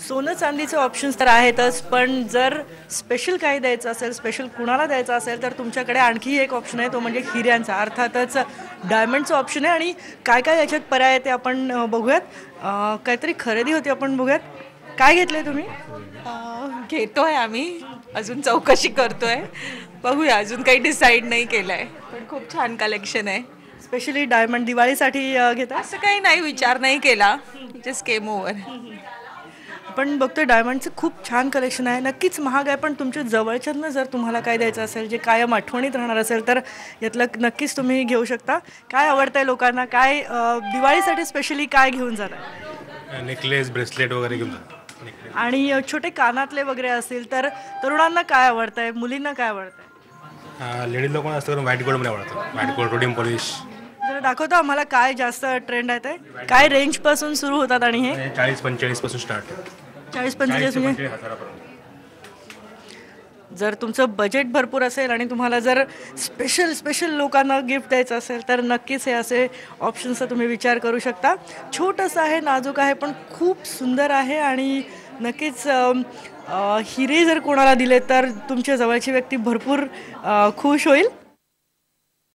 सोनं चांदीचे ऑप्शन्स तर आहेतच, पण जर स्पेशल काही द्यायचं असेल, स्पेशल कुणाला द्यायचं असेल तर तुमच्याकडे आणखी एक ऑप्शन आहे, तो म्हणजे हिऱ्यांचा. अर्थातच डायमंडचं ऑप्शन आहे. आणि काय काय याच्यात पर्याय आहे ते आपण बघूयात. काहीतरी खरेदी होती, आपण बघूयात. काय घेतलंय तुम्ही? घेतोय आम्ही, अजून चौकशी करतोय, बघूया, अजून काही डिसाईड नाही केलंय, पण खूप छान कलेक्शन आहे. स्पेशली डायमंड दिवाळीसाठी घेता? असं काही नाही, विचार नाही केला, जस्ट केम ओव्हर. आपण बघतोय डायमंडचं खूप छान कलेक्शन आहे. नक्कीच महाग आहे, पण तुमच्या जवळच्यांना जर तुम्हाला काय द्यायचं असेल, जे कायम आठवणीत राहणार असेल, तर यातलं नक्कीच तुम्ही घेऊ शकता. काय आवडतंय लोकांना? काय दिवाळीसाठी स्पेशली काय घेऊन जाता? नेकलेस, ब्रेसलेट वगैरे घेऊन जातो. आणि छोटे कानातले वगैरे असतील तर तरुणांना काय आवडतंय, मुलींना काय आवडतंय? लेडीज लोकांना जास्त करून व्हाईट गोल्डमध्ये आवडतं. White gold, rhodium polish. जर दाखवतो आम्हाला काय जास्त ट्रेंड आहे, ते काय रेंजपासून सुरू होतात? आणि हे 40-45 पासून स्टार्ट. 40-45 म्हणजे जर तुमचं बजेट भरपूर असेल आणि तुम्हाला जर स्पेशल लोकांना गिफ्ट द्यायचं असेल तर नक्कीच हे असे ऑप्शन्सचा तुम्ही विचार करू शकता. छोटंसं आहे, नाजूक आहे, पण खूप सुंदर आहे. आणि नक्कीच हिरे जर कोणाला दिले तर तुमच्या जवळची व्यक्ती भरपूर खुश होईल.